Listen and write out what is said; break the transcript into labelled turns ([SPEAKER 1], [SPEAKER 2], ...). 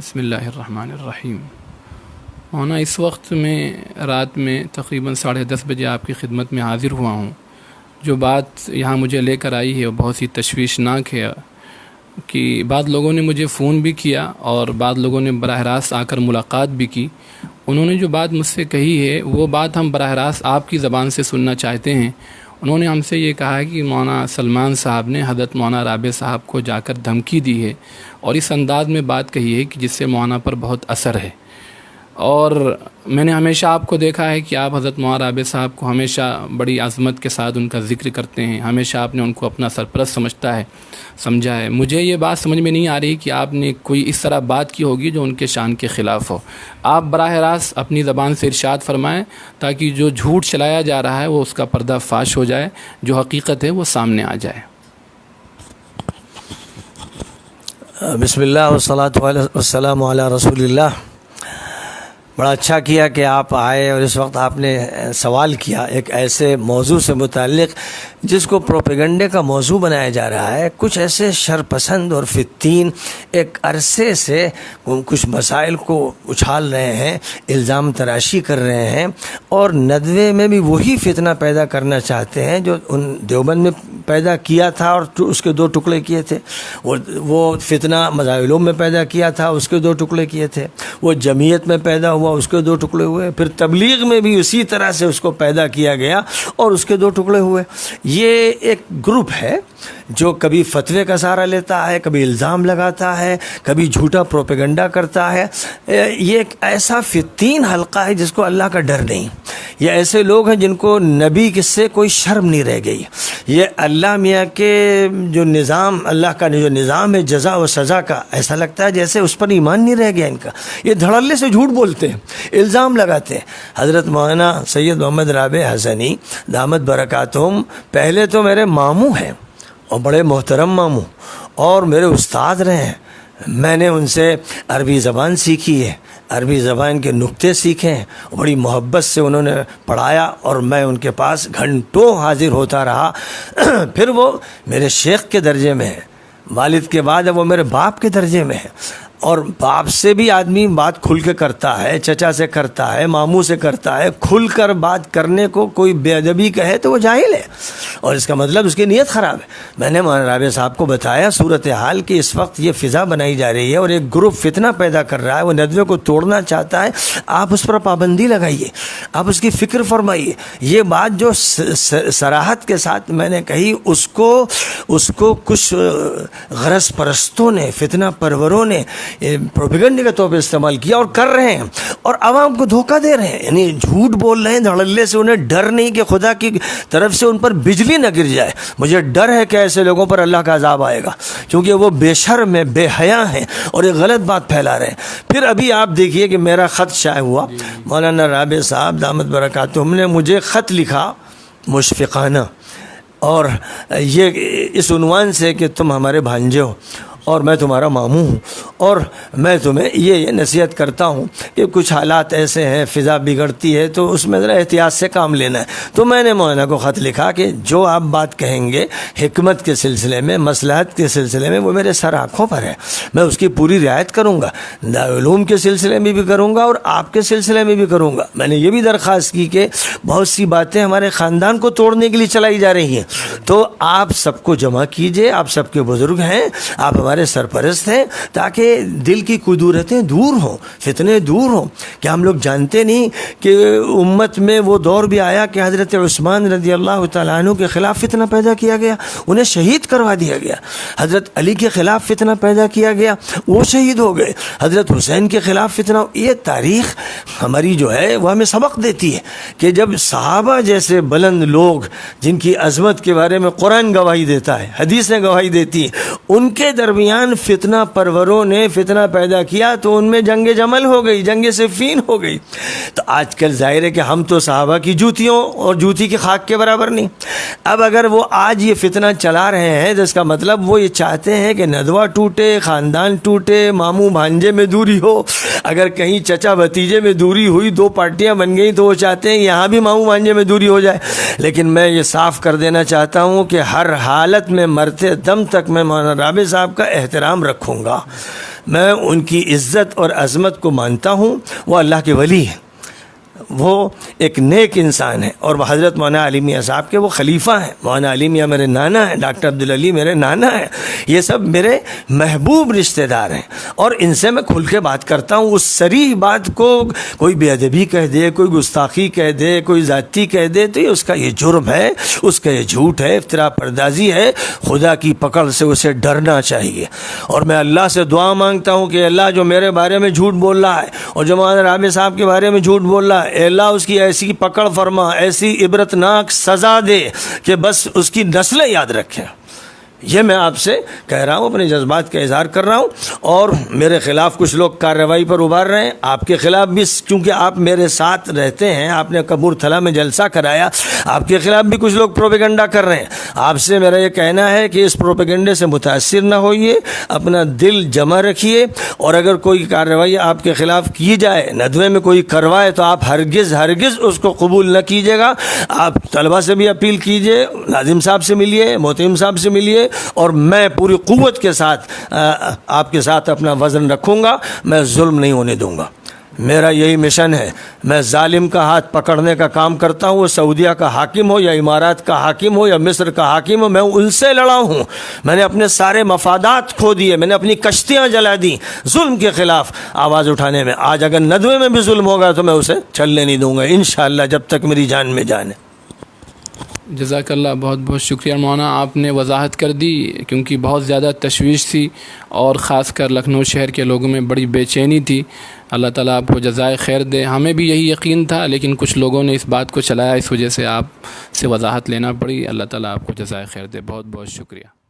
[SPEAKER 1] بسم اللہ الرحمن الرحیم۔ ہونا اس وقت میں رات میں تقریباً 10:30 بجے آپ کی خدمت میں حاضر ہوا ہوں۔ جو بات یہاں مجھے لے کر آئی ہے وہ بہت سی تشویشناک ہے کہ بعض لوگوں نے مجھے فون بھی کیا اور بعض لوگوں نے براہ راست آ کر ملاقات بھی کی۔ انہوں نے جو بات مجھ سے کہی ہے وہ بات ہم براہ راست آپ کی زبان سے سننا چاہتے ہیں۔ انہوں نے ہم سے یہ کہا ہے کہ مولانا سلمان صاحب نے حضرت مولانا رابع صاحب کو جا کر دھمکی دی ہے اور اس انداز میں بات کہی ہے کہ جس سے مولانا پر بہت اثر ہے۔ اور میں نے ہمیشہ آپ کو دیکھا ہے کہ آپ حضرت مولانا رابع صاحب کو ہمیشہ بڑی عظمت کے ساتھ ان کا ذکر کرتے ہیں، ہمیشہ آپ نے ان کو اپنا سرپرست سمجھا ہے۔ مجھے یہ بات سمجھ میں نہیں آ رہی کہ آپ نے کوئی اس طرح بات کی ہوگی جو ان کے شان کے خلاف ہو۔ آپ براہ راست اپنی زبان سے ارشاد فرمائیں تاکہ جو جھوٹ چلایا جا رہا ہے وہ اس کا پردہ فاش ہو جائے، جو حقیقت ہے وہ سامنے آ جائے۔
[SPEAKER 2] بسم اللہ والصلاۃ والسلام علی رسول اللہ۔ بڑا اچھا کیا کہ آپ آئے اور اس وقت آپ نے سوال کیا ایک ایسے موضوع سے متعلق جس کو پروپیگنڈے کا موضوع بنایا جا رہا ہے۔ کچھ ایسے شرپسند اور فتین ایک عرصے سے کچھ مسائل کو اچھال رہے ہیں، الزام تراشی کر رہے ہیں اور ندوے میں بھی وہی فتنہ پیدا کرنا چاہتے ہیں جو ان دیوبند میں پیدا کیا تھا اور اس کے 2 ٹکڑے کیے تھے۔ وہ فتنہ مذاہب العلوم میں پیدا کیا تھا، اس کے 2 ٹکڑے کیے تھے۔ وہ جمعیت میں پیدا ہوا، اس کے 2 ٹکڑے ہوئے۔ پھر تبلیغ میں بھی اسی طرح سے اس کو پیدا کیا گیا اور اس کے 2 ٹکڑے ہوئے۔ یہ ایک گروپ ہے جو کبھی فتوے کا سہارا لیتا ہے، کبھی الزام لگاتا ہے، کبھی جھوٹا پروپیگنڈا کرتا ہے۔ یہ ایک ایسا فتین حلقہ ہے جس کو اللہ کا ڈر نہیں۔ یہ ایسے لوگ ہیں جن کو نبی سے کوئی شرم نہیں رہ گئی۔ یہ اللہ میاں کے جو نظام، اللہ کا جو نظام ہے جزا و سزا کا، ایسا لگتا ہے جیسے اس پر ایمان نہیں رہ گیا ان کا۔ یہ دھڑلے سے جھوٹ بولتے ہیں، الزام لگاتے ہیں۔ حضرت مولانا سید محمد رابع حسنی دامت برکاتہم پہلے تو میرے ماموں ہیں اور بڑے محترم ماموں اور میرے استاد رہے ہیں۔ میں نے ان سے عربی زبان سیکھی ہے، عربی زبان کے نکتے سیکھے ہیں، بڑی محبت سے انہوں نے پڑھایا اور میں ان کے پاس گھنٹوں حاضر ہوتا رہا۔ پھر وہ میرے شیخ کے درجے میں ہے، والد کے بعد وہ میرے باپ کے درجے میں ہے۔ اور باپ سے بھی آدمی بات کھل کے کرتا ہے، چچا سے کرتا ہے، ماموں سے کرتا ہے۔ کھل کر بات کرنے کو کوئی بے ادبی کہے تو وہ جاہل ہے اور اس کا مطلب اس کی نیت خراب ہے۔ میں نے مولانا رابع صاحب کو بتایا صورتحال کہ اس وقت یہ فضا بنائی جا رہی ہے اور ایک گروپ فتنہ پیدا کر رہا ہے، وہ ندوے کو توڑنا چاہتا ہے۔ آپ اس پر پابندی لگائیے، آپ اس کی فکر فرمائیے۔ یہ بات جو صراحت کے ساتھ میں نے کہی، اس کو کچھ غرض پرستوں نے، فتنہ پروروں نے پروپیگنڈے کے طور پہ استعمال کیا اور کر رہے ہیں اور عوام کو دھوکہ دے رہے ہیں، یعنی جھوٹ بول رہے ہیں دھڑلے سے۔ انہیں ڈر نہیں کہ خدا کی طرف سے ان پر بجلی نہ گر جائے۔ مجھے ڈر ہے کہ ایسے لوگوں پر اللہ کا عذاب آئے گا کیونکہ وہ بے شرم ہیں، بے حیا ہیں اور ایک غلط بات پھیلا رہے ہیں۔ پھر ابھی آپ دیکھیے کہ میرا خط شائع ہوا، مولانا رابع صاحب دامت برکاتہم نے مجھے خط لکھا مشفقانہ، اور یہ اس عنوان سے کہ تم ہمارے بھانجے ہو اور میں تمہارا ماموں ہوں اور میں تمہیں یہ نصیحت کرتا ہوں کہ کچھ حالات ایسے ہیں، فضا بگڑتی ہے تو اس میں ذرا احتیاط سے کام لینا ہے۔ تو میں نے مولانا کو خط لکھا کہ جو آپ بات کہیں گے حکمت کے سلسلے میں، مصلحت کے سلسلے میں، وہ میرے سر آنکھوں پر ہے، میں اس کی پوری رعایت کروں گا، دارالعلوم کے سلسلے میں بھی کروں گا اور آپ کے سلسلے میں بھی کروں گا۔ میں نے یہ بھی درخواست کی کہ بہت سی باتیں ہمارے خاندان کو توڑنے کے لیے چلائی جا رہی ہیں، تو آپ سب کو جمع کیجئے، آپ سب کے بزرگ ہیں، آپ ہمارے سرپرست ہیں، تاکہ دل کی قدورتیں دور ہوں، فتنے دور ہوں۔ کیا ہم لوگ جانتے نہیں کہ امت میں وہ دور بھی آیا کہ حضرت عثمان رضی اللہ تعالیٰ عنہ کے خلاف فتنہ پیدا کیا گیا، انہیں شہید کروا دیا گیا۔ حضرت علی کے خلاف فتنہ پیدا کیا گیا، وہ شہید ہو گئے۔ حضرت حسین کے خلاف فتنہ۔ یہ تاریخ ہماری جو ہے وہ ہمیں سبق دیتی ہے کہ جب صحابہ جیسے بلند لوگ جن کی عظمت کے بارے میں قرآن گواہی دیتا ہے، حدیثیں گواہی دیتی ہیں، ان کے درمیان فتنہ پروروں نے فتنہ پیدا کیا تو ان میں جنگ جمل ہو گئی، جنگ صفین ہو گئی۔ تو آج کل ظاہر ہے کہ ہم تو صحابہ کی جوتیوں اور جوتی کی خاک کے برابر نہیں۔ اب اگر وہ آج یہ فتنہ چلا رہے ہیں تو اس کا مطلب وہ یہ چاہتے ہیں کہ ندوہ ٹوٹے، خاندان ٹوٹے، ماموں بھانجے میں دوری ہو۔ اگر کہیں چچا بھتیجے میں دوری ہوئی، 2 پارٹیاں بن گئی، تو وہ چاہتے ہیں یہاں بھی ماموں بھانجے میں دوری ہو جائے۔ لیکن میں یہ صاف کر دینا چاہتا ہوں کہ ہر حالت میں مرتے دم تک میں مولانا رابع صاحب کا احترام رکھوں گا۔ میں ان کی عزت اور عظمت کو مانتا ہوں، وہ اللہ کے ولی ہیں، وہ ایک نیک انسان ہے، اور وہ حضرت مولانا علی میاں صاحب کے وہ خلیفہ ہیں۔ مولانا علی میاں میرے نانا ہیں، ڈاکٹر عبدالعلی میرے نانا ہیں، یہ سب میرے محبوب رشتہ دار ہیں، اور ان سے میں کھل کے بات کرتا ہوں۔ اس صریح بات کو کوئی بے ادبی کہہ دے، کوئی گستاخی کہہ دے، کوئی ذاتی کہہ دے، تو یہ اس کا یہ جرم ہے، اس کا یہ جھوٹ ہے، افتراء پردازی ہے۔ خدا کی پکڑ سے اسے ڈرنا چاہیے، اور میں اللہ سے دعا مانگتا ہوں کہ اللہ جو میرے بارے میں جھوٹ بول رہا ہے اور جو مولانا رابع صاحب کے بارے میں جھوٹ بول رہا ہے، اے اللہ اس کی ایسی پکڑ فرما، ایسی عبرتناک سزا دے کہ بس اس کی نسلیں یاد رکھیں۔ یہ میں آپ سے کہہ رہا ہوں، اپنے جذبات کا اظہار کر رہا ہوں، اور میرے خلاف کچھ لوگ کارروائی پر ابھار رہے ہیں، آپ کے خلاف بھی، کیونکہ آپ میرے ساتھ رہتے ہیں، آپ نے کپور تھلا میں جلسہ کرایا، آپ کے خلاف بھی کچھ لوگ پروپیگنڈا کر رہے ہیں۔ آپ سے میرا یہ کہنا ہے کہ اس پروپیگنڈے سے متاثر نہ ہوئیے، اپنا دل جمع رکھیے، اور اگر کوئی کارروائی آپ کے خلاف کی جائے، ندوے میں کوئی کروائے، تو آپ ہرگز اس کو قبول نہ کیجیے گا۔ آپ طلبہ سے بھی اپیل کیجیے، ناظم صاحب سے ملیے، محتم صاحب سے ملیے، اور میں پوری قوت کے ساتھ آپ کے ساتھ اپنا وزن رکھوں گا، میں ظلم نہیں ہونے دوں گا۔ میرا یہی مشن ہے، میں ظالم کا ہاتھ پکڑنے کا کام کرتا ہوں، وہ سعودیہ کا حاکم ہو یا امارات کا حاکم ہو یا مصر کا حاکم ہو، میں ان سے لڑا ہوں، میں نے اپنے سارے مفادات کھو دیے، میں نے اپنی کشتیاں جلا دی ظلم کے خلاف آواز اٹھانے میں۔ آج اگر ندوے میں بھی ظلم ہوگا تو میں اسے چلنے نہیں دوں گا انشاءاللہ، جب تک میری جان میں جان ہے۔
[SPEAKER 1] جزاک اللہ، بہت بہت شکریہ مولانا، آپ نے وضاحت کر دی، کیونکہ بہت زیادہ تشویش تھی، اور خاص کر لکھنؤ شہر کے لوگوں میں بڑی بے چینی تھی۔ اللہ تعالیٰ آپ کو جزائے خیر دے، ہمیں بھی یہی یقین تھا، لیکن کچھ لوگوں نے اس بات کو چلایا، اس وجہ سے آپ سے وضاحت لینا پڑی۔ اللہ تعالیٰ آپ کو جزائے خیر دے، بہت بہت شکریہ۔